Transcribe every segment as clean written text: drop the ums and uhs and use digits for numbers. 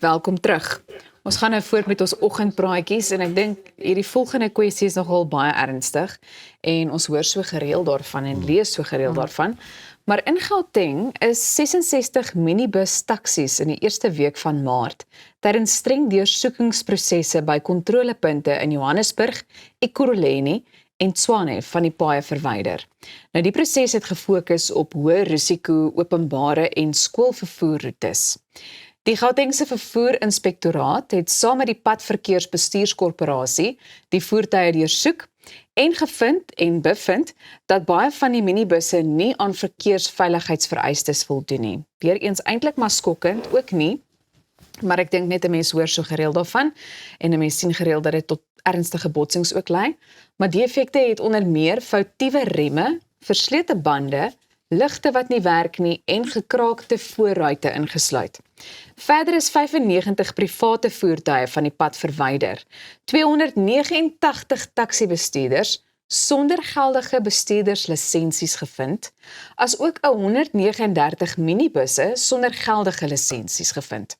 welkom terug. Ons gaan nou voort met ons oggendpraatjies en ek dink hierdie volgende kwessie is nogal baie ernstig en ons hoor so gereeld daarvan en lees so gereeld daarvan. Maar in Gauteng is 66 minibus taksies in die eerste week van Maart tydens streng deursoekingsprosesse by kontrolepunte in Johannesburg, Ekurhuleni en Tshwane van die paaie verwyder. Nou die proses het gefokus op hoë risiko openbare en skoolvervoerroetes. Die Gautengse Vervoer-inspektoraat het saam met die Padverkeersbestuurskorporasie die voertuie deursoek en bevind dat baie van die minibusse nie aan verkeersveiligheidsvereistes voldoen nie. Weereens eintlik maar skokkend, ook nie, maar ek dink net 'n mens hoor so gereeld daarvan en 'n mens sien gereeld dat dit tot ernstige botsings ook lei. Maar die effekte het onder meer foutiewe remme, verslete bande, ligte wat nie werk nie en gekraakte voorruite ingesluit. Verder is 95 private voertuie van die pad verwyder. 289 taksibestuurders sonder geldige bestuurderslisensies gevind, as ook 139 minibusse sonder geldige lisensies gevind.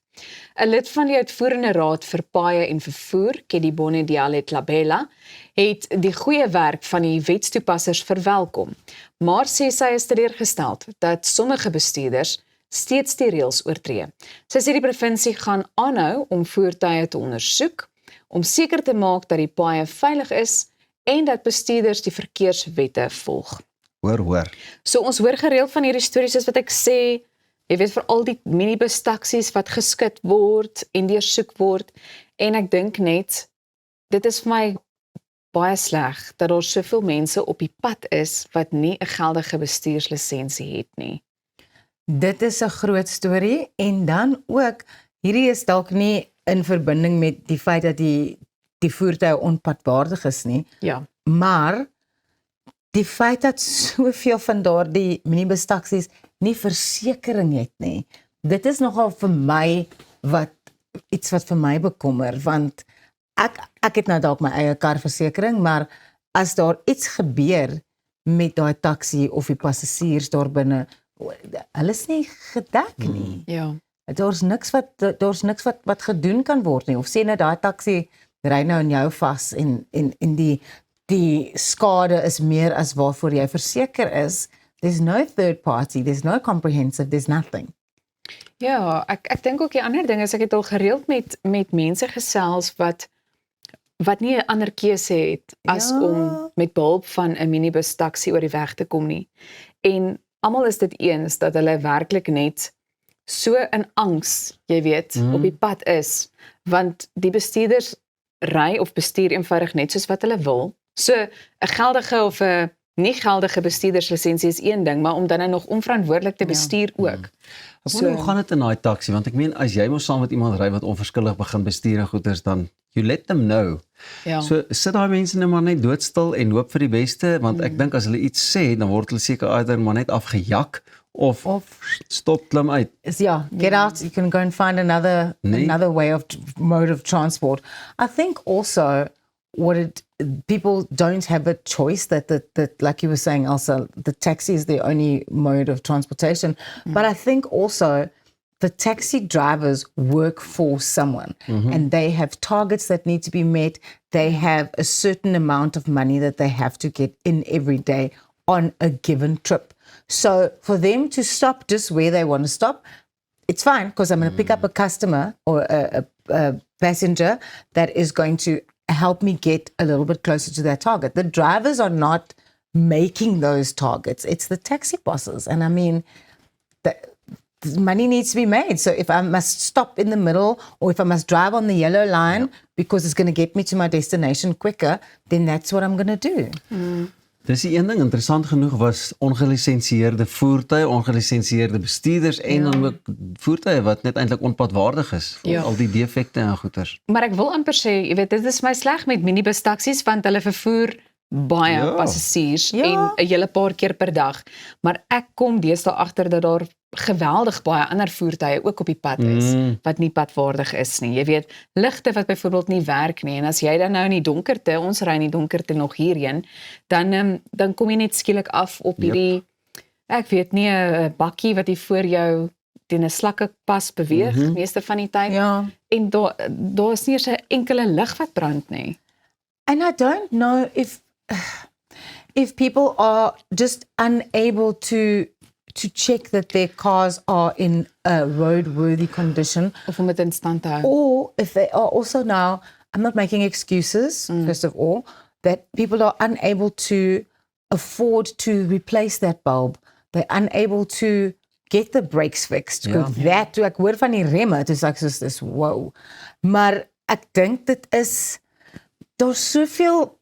'n Lid van die uitvoerende raad vir paaie en vervoer, Kedibone Diale-Tlabela, het die goeie werk van die wetstoepassers verwelkom, maar sê sy is teleurgesteld dat sommige bestuurders steeds die reëls oortree. Sy sê die provinsie gaan aanhou om voertuie te ondersoek, om seker te maak dat die paaie veilig is en dat bestuurders die verkeerswette volg. Hoor. So ons hoor gereeld van hierdie stories soos wat ek sê, jy weet veral die minibus taksies wat geskit word en deursoek word en ek dink net, dit is vir my baie sleg dat daar soveel mense op die pad is wat nie 'n geldige bestuurslisensie het nie. Dit is 'n groot storie en dan ook, hierdie is dalk nie in verbinding met die feit dat die voertuie onpadwaardig is nie, Ja. maar die feit dat soveel van daardie minibus taksies nie versekering het nie, dit is nogal vir my iets wat vir my bekommer, want ek het nou dalk my eie karversekering, maar as daar iets gebeur met daai taxi of die passasiers daar binne, hulle is nie gedek nie. Ja. Daar's niks wat gedoen kan word nie. Of sê nou daai taxi ry nou in jou vas en die skade is meer as waarvoor jy verseker is. There's no third party, there's no comprehensive, there's nothing. Ja, ek dink ook die ander ding is ek het al gereeld met mense gesels wat nie 'n ander keuse het as om met behulp van 'n minibus taxi oor die weg te kom nie. En almal is dit eens dat hulle werklik net so in angs, jy weet, op die pad is, want die bestuurders ry of bestuur eenvoudig net soos wat hulle wil. So 'n geldige of 'n nie geldige bestuurderslisensie is een ding, maar om dan nog onverantwoordelik te bestuur ook. Ek wonder hoe gaan dit in daai taxi, want ek meen as jy mos saam met iemand ry wat onverskillig begin bestuur en goeders, dan you let them know. Ja. So sit daai mense net maar net doodstil en hoop vir die beste, want ek dink as hulle iets sê, dan word hulle seker either maar net afgejak of stop, klim uit. Get out, you can go and find another mode of transport. I think also people don't have a choice that like you were saying, Elsa, the taxi is the only mode of transportation. But I think also the taxi drivers work for someone and they have targets that need to be met. They have a certain amount of money that they have to get in every day on a given trip. So for them to stop just where they want to stop, it's fine because I'm going to pick up a customer or a passenger that is going to help me get a little bit closer to that target. The drivers are not making those targets. It's the taxi bosses. And I mean, the money needs to be made. So if I must stop in the middle or if I must drive on the yellow line because it's going to get me to my destination quicker, then that's what I'm going to do. Dis die een ding, interessant genoeg was ongelisensieerde voertuie, ongelisensieerde bestuurders en dan ook voertuie wat net eintlik onpadwaardig is. Al die defekte en goeders. Maar ek wil amper sê, jy weet, dit is my sleg met minibus taksies want hulle vervoer baie passasiers en 'n hele paar keer per dag. Maar ek kom deesdae agter dat daar geweldig baie ander voertuie ook op die pad is wat nie padwaardig is nie. Jy weet, ligte wat byvoorbeeld nie werk nie en as jy dan nou in die donkerte, ons ry in die donkerte nog hierheen, dan kom jy net skielik af op hierdie ek weet nie 'n bakkie wat hier voor jou teen 'n slakke pas beweeg meeste van die tyd. Ja. En daar is nie eens 'n enkele lig wat brand nie. And I don't know if people are just unable to check that their cars are in a roadworthy condition, Of om dit in stand te hou. or if they are also now, I'm not making excuses, first of all, that people are unable to afford to replace that bulb. They're unable to get the brakes fixed. That, ek hoor van die remme, het is ek soos dis, wow. Maar ek dink dit is, daar's soveel,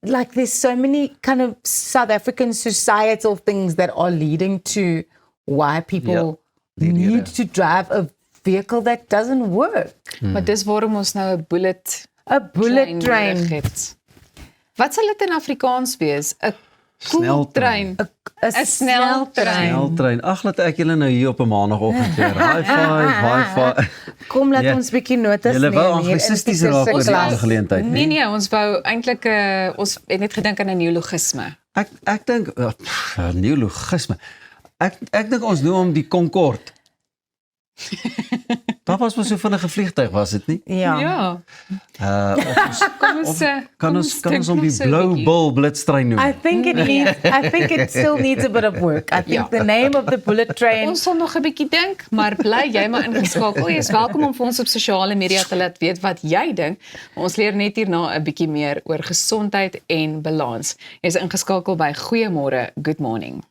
like there's so many kind of South African societal things that are leading to why people need to drive a vehicle that doesn't work. Maar dis waarom ons nou 'n bullet train. nodig het. Wat sal dit in Afrikaans wees? 'n Sneltrein. koeltrein. 'n sneltrein. Sneltrein. Ag, laat ek julle nou hier op 'n maandagooggend weer. High five. Kom laat ons bietjie notas Julle wou neem hier in anglisisties Pieter raak se oor die klas. geleentheid, Nee, ons wou eintlik ons het net gedink aan 'n neologisme. Ek dink neologisme. Ek dink ons noem hom die Concorde. Daar was mos so vinnige vliegtuig, was dit nie? Ja. Kom ons Kan ons hom die Blou Bull blitstrein noem? I think it still needs a bit of work. I think the name of the bullet train. Ons sal nog 'n bietjie dink, maar bly jy maar ingeskakel. Jy is welkom om vir ons op sosiale media te laat weet wat jy dink. Ons leer net hierna 'n bietjie meer oor gesondheid en balans. Jy is ingeskakel by Goeiemôre, Good Morning.